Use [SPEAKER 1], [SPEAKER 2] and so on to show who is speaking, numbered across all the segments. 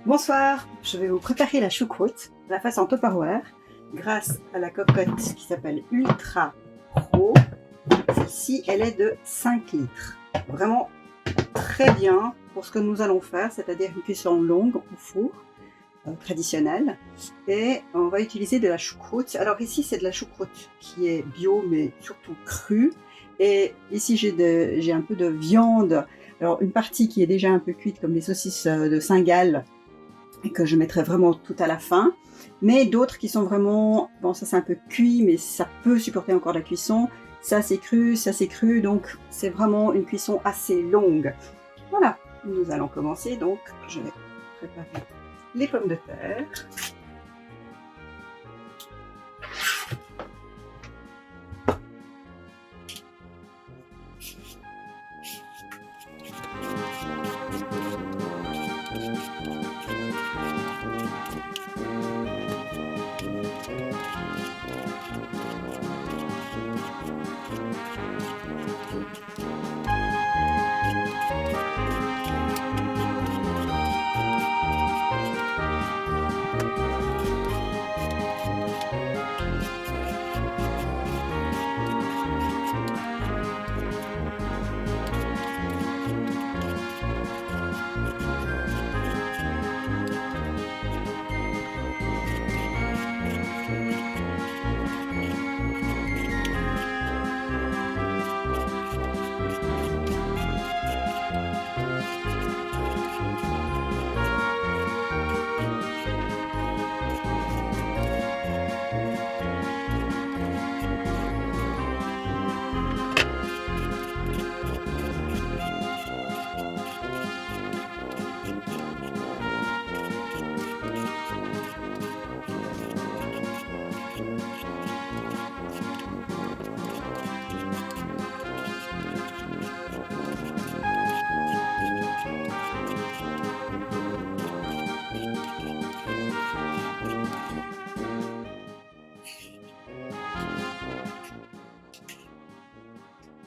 [SPEAKER 1] Bonsoir, je vais vous préparer la choucroute, la face en Tupperware, grâce à la cocotte qui s'appelle Ultra Pro. Celle-ci, elle est de 5 litres. Vraiment très bien pour ce que nous allons faire, c'est-à-dire une cuisson longue au four traditionnelle. Et on va utiliser de la choucroute. Alors ici, c'est de la choucroute qui est bio, mais surtout crue. Et ici, j'ai un peu de viande. Alors une partie qui est déjà un peu cuite, comme les saucisses de Saint-Gall, et que je mettrai vraiment tout à la fin, mais d'autres qui sont vraiment, bon ça c'est un peu cuit, mais ça peut supporter encore la cuisson, ça c'est cru, donc c'est vraiment une cuisson assez longue. Voilà, nous allons commencer, donc je vais préparer les pommes de terre.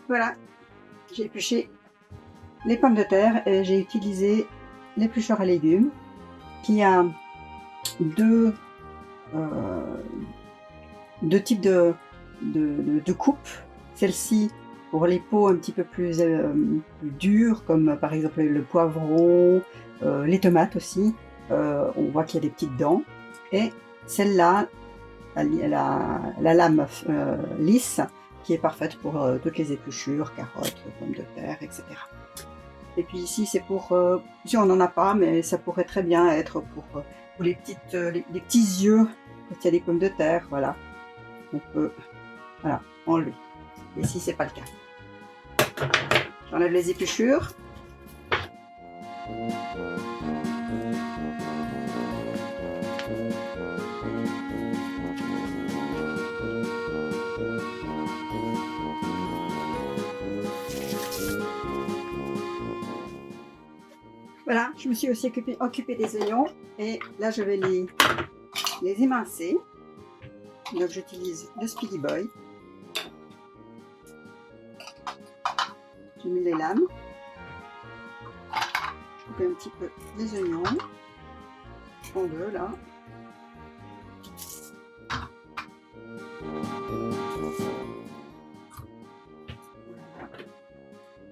[SPEAKER 1] Voilà, j'ai épluché les pommes de terre et j'ai utilisé l'éplucheur à légumes qui a deux types de coupes. Celle-ci pour les peaux un petit peu plus dures, comme par exemple le poivron, les tomates aussi. On voit qu'il y a des petites dents. Et celle-là, la lame lisse, qui est parfaite pour toutes les épluchures, carottes, pommes de terre, etc. Et puis ici, c'est pour, si on n'en a pas, mais ça pourrait très bien être pour les petits yeux, quand il y a des pommes de terre, voilà. On peut, voilà, enlever. Et ici, c'est pas le cas. J'enlève les épluchures. Voilà, je me suis aussi occupée des oignons et là je vais les émincer. Donc j'utilise le Speedy Boy. J'ai mis les lames. Je coupe un petit peu les oignons en deux là. Voilà.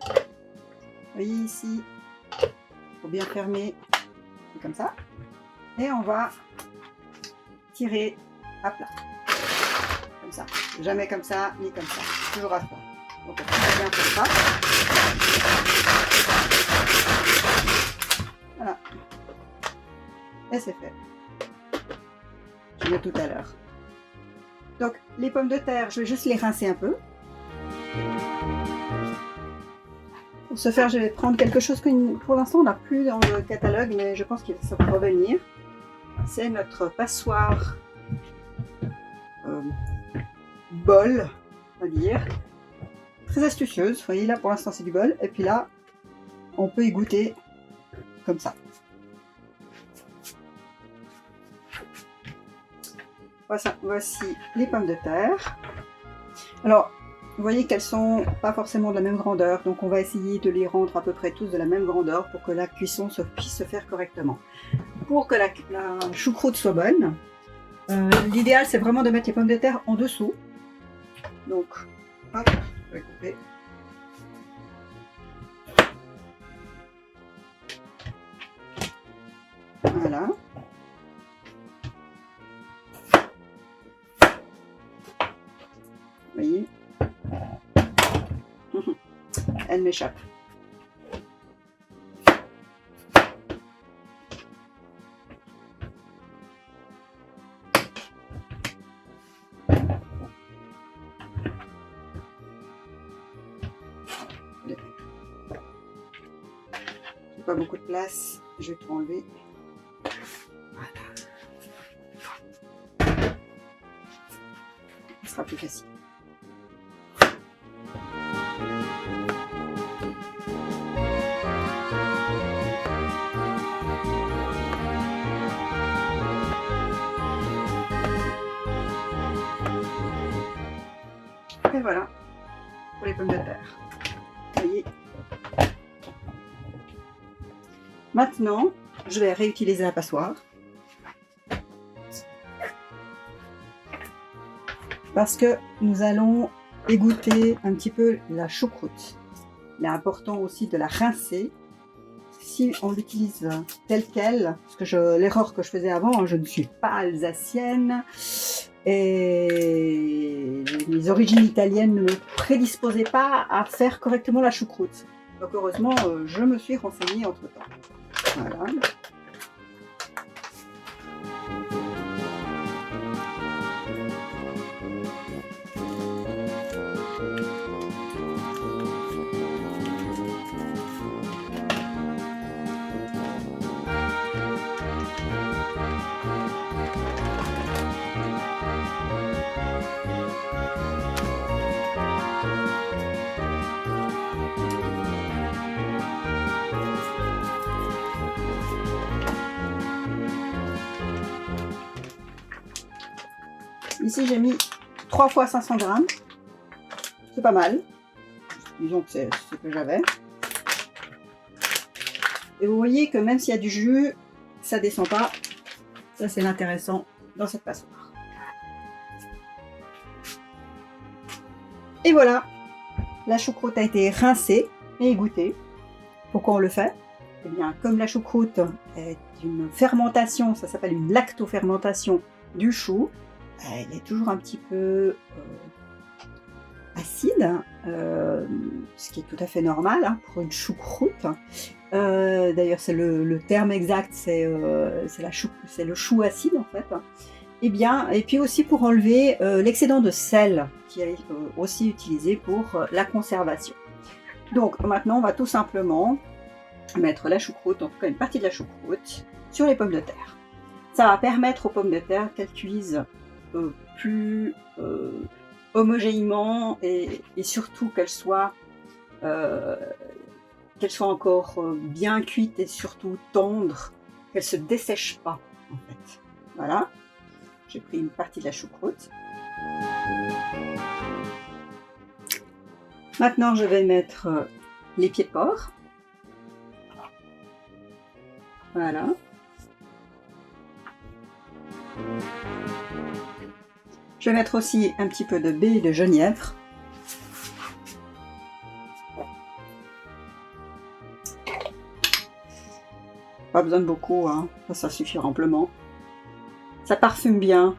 [SPEAKER 1] Vous voyez ici, faut bien fermer comme ça, et on va tirer à plat, comme ça, jamais comme ça ni comme ça, toujours à plat. Donc on fait bien comme ça, voilà, et c'est fait. Je mets tout à l'heure. Donc les pommes de terre, je vais juste les rincer un peu. Pour ce faire, je vais prendre quelque chose que pour l'instant on n'a plus dans le catalogue, mais je pense qu'il va revenir. C'est notre passoire bol, on va dire. Très astucieuse. Vous voyez là, pour l'instant c'est du bol. Et puis là, on peut y goûter comme ça. Voici les pommes de terre. Alors, vous voyez qu'elles sont pas forcément de la même grandeur, donc on va essayer de les rendre à peu près tous de la même grandeur pour que la cuisson puisse se faire correctement. pour que la choucroute soit bonne, l'idéal c'est vraiment de mettre les pommes de terre en dessous. Donc, hop, je vais couper. Voilà. Vous voyez, elle m'échappe. Pas beaucoup de place, je vais tout enlever. Voilà. Ce sera plus facile. Et voilà pour les pommes de terre. Vous voyez. Maintenant, je vais réutiliser la passoire parce que nous allons égoutter un petit peu la choucroute. Il est important aussi de la rincer. Si on l'utilise telle qu'elle, parce que l'erreur que je faisais avant, je ne suis pas alsacienne et mes origines italiennes ne me prédisposaient pas à faire correctement la choucroute. Donc heureusement, je me suis renseignée entre-temps. Voilà. Ici, j'ai mis 3 fois 500 grammes. C'est pas mal. Disons que c'est ce que j'avais. Et vous voyez que même s'il y a du jus, ça descend pas. Ça, c'est l'intéressant dans cette passoire. Et voilà. La choucroute a été rincée et égouttée. Pourquoi on le fait? Eh bien, comme la choucroute est une fermentation, ça s'appelle une lactofermentation du chou, elle est toujours un petit peu acide, ce qui est tout à fait normal pour une choucroute. D'ailleurs, c'est le terme exact, c'est le chou acide en fait. Et puis aussi pour enlever l'excédent de sel qui est aussi utilisé pour la conservation. Donc maintenant, on va tout simplement mettre la choucroute, en tout cas une partie de la choucroute, sur les pommes de terre. Ça va permettre aux pommes de terre qu'elles cuisent plus homogénément et surtout qu'elles soient encore bien cuites et surtout tendres, qu'elles ne se dessèchent pas en fait. Voilà, j'ai pris une partie de la choucroute. Maintenant je vais mettre les pieds de porc. Voilà. Je vais mettre aussi un petit peu de baie de genièvre. Pas besoin de beaucoup, hein. Ça suffit amplement. Ça parfume bien.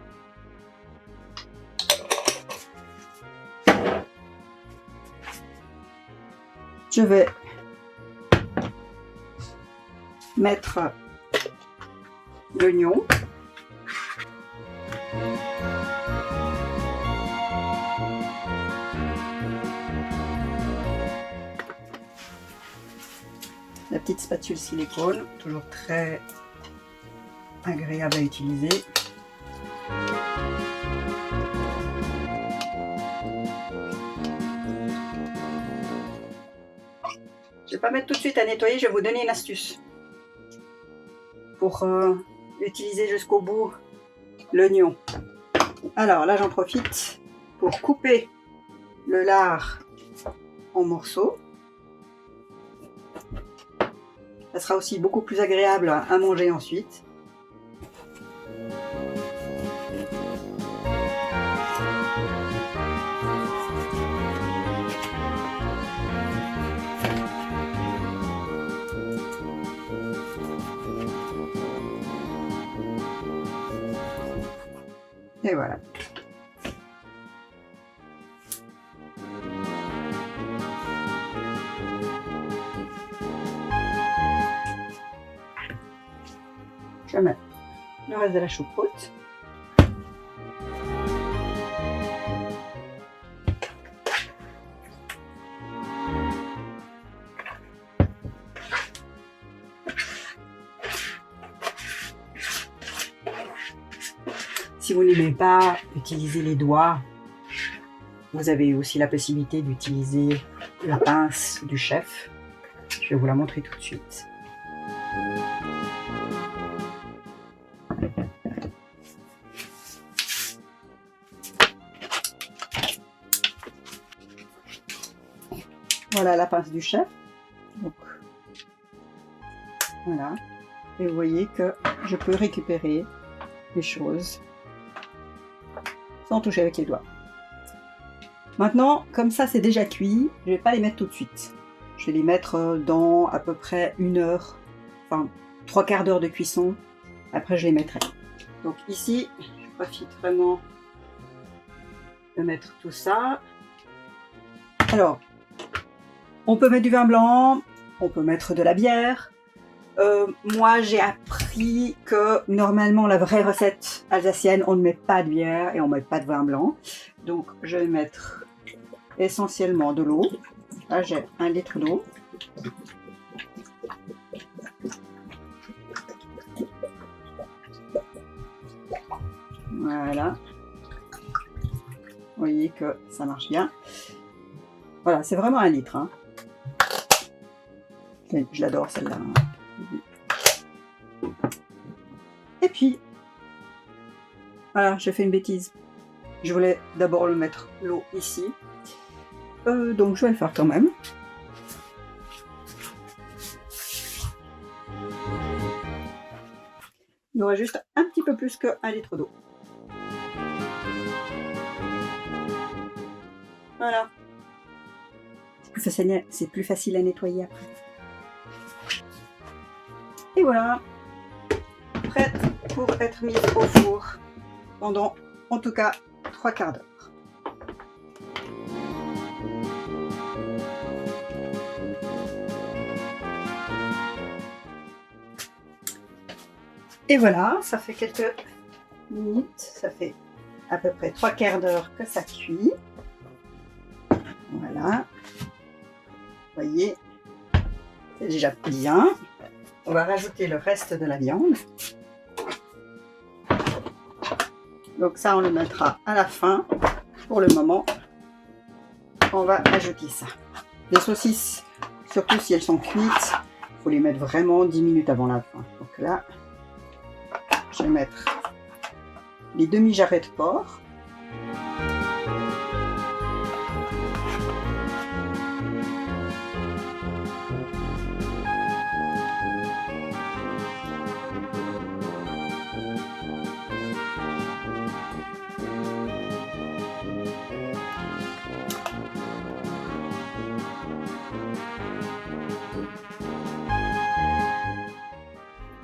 [SPEAKER 1] Je vais mettre l'oignon. La petite spatule silicone, toujours très agréable à utiliser. Je ne vais pas mettre tout de suite à nettoyer, je vais vous donner une astuce pour utiliser jusqu'au bout l'oignon. Alors là, j'en profite pour couper le lard en morceaux. Ça sera aussi beaucoup plus agréable à manger ensuite. Et voilà. Je mets le reste de la choucroute. Si vous n'aimez pas utiliser les doigts, vous avez aussi la possibilité d'utiliser la pince du chef. Je vais vous la montrer tout de suite. Voilà la pince du chef. Donc, voilà. Et vous voyez que je peux récupérer les choses sans toucher avec les doigts. Maintenant, comme ça c'est déjà cuit, je ne vais pas les mettre tout de suite. Je vais les mettre dans à peu près 1 heure, enfin 3/4 d'heure de cuisson. Après je les mettrai. Donc ici, je profite vraiment de mettre tout ça. Alors, on peut mettre du vin blanc, on peut mettre de la bière. Moi, j'ai appris que normalement, la vraie recette alsacienne, on ne met pas de bière et on ne met pas de vin blanc. Donc, je vais mettre essentiellement de l'eau. Là, j'ai 1 litre d'eau. Voilà. Vous voyez que ça marche bien. Voilà, c'est vraiment 1 litre. Hein. Je l'adore celle-là. Et puis, voilà, j'ai fait une bêtise. Je voulais d'abord le mettre l'eau ici. Donc je vais le faire quand même. Il y aura juste un petit peu plus que 1 litre d'eau. Voilà. C'est plus facile à nettoyer après. Et voilà. Prête pour être mise au four pendant en tout cas 3/4 d'heure. Et voilà, ça fait quelques minutes, ça fait à peu près 3/4 d'heure que ça cuit. Voilà. Vous voyez, c'est déjà bien. On va rajouter le reste de la viande. Donc ça, on le mettra à la fin. Pour le moment, on va ajouter ça. Les saucisses, surtout si elles sont cuites, il faut les mettre vraiment 10 minutes avant la fin. Donc là, je vais mettre les demi-jarrets de porc.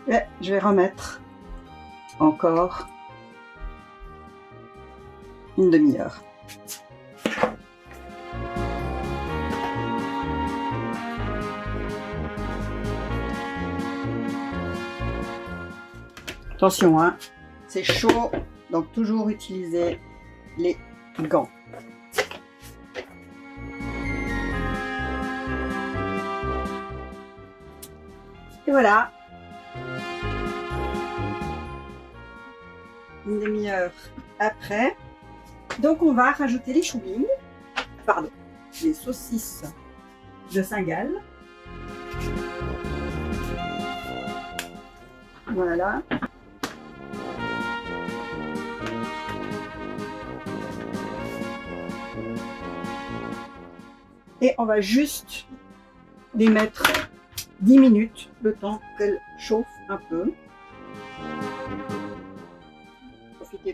[SPEAKER 1] Et je vais remettre encore une demi-heure. Attention, hein, c'est chaud, donc toujours utiliser les gants. Et voilà. Une demi-heure après. Donc on va rajouter les choux-billes, pardon, les saucisses de Saint-Gall. Voilà. Et on va juste les mettre 10 minutes, le temps qu'elles chauffent un peu.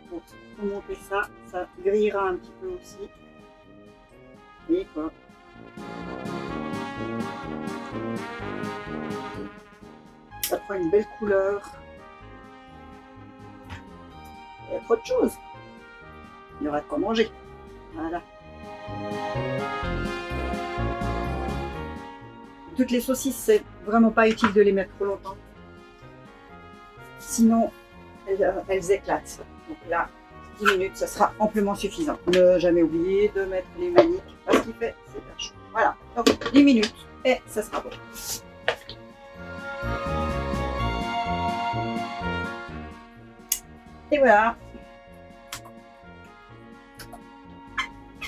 [SPEAKER 1] Pour monter ça, ça grillera un petit peu aussi. Et quoi. Ça prend une belle couleur. Il y a trop de choses. Il y aura de quoi manger. Voilà. Toutes les saucisses, c'est vraiment pas utile de les mettre trop longtemps. Sinon, elles éclatent. Donc là, 10 minutes, ça sera amplement suffisant. Ne jamais oublier de mettre les maniques parce qu'il fait super chaud. Voilà, donc 10 minutes et ça sera bon. Et voilà.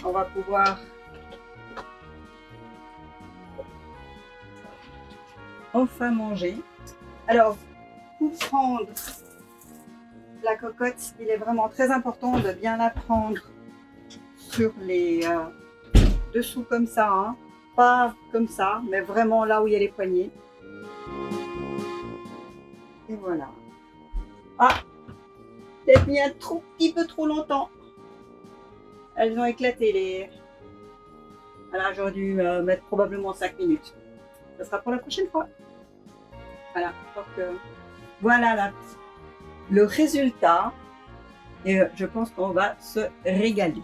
[SPEAKER 1] On va pouvoir enfin manger. Alors, pour prendre la cocotte, il est vraiment très important de bien la prendre sur les dessous comme ça, hein. Pas comme ça, mais vraiment là où il y a les poignets. Et voilà. Ah, peut-être mis un petit peu trop longtemps. Elles ont éclaté les... Voilà, j'aurais dû mettre probablement 5 minutes. Ça sera pour la prochaine fois. Voilà, donc voilà là, le résultat. Et je pense qu'on va se régaler.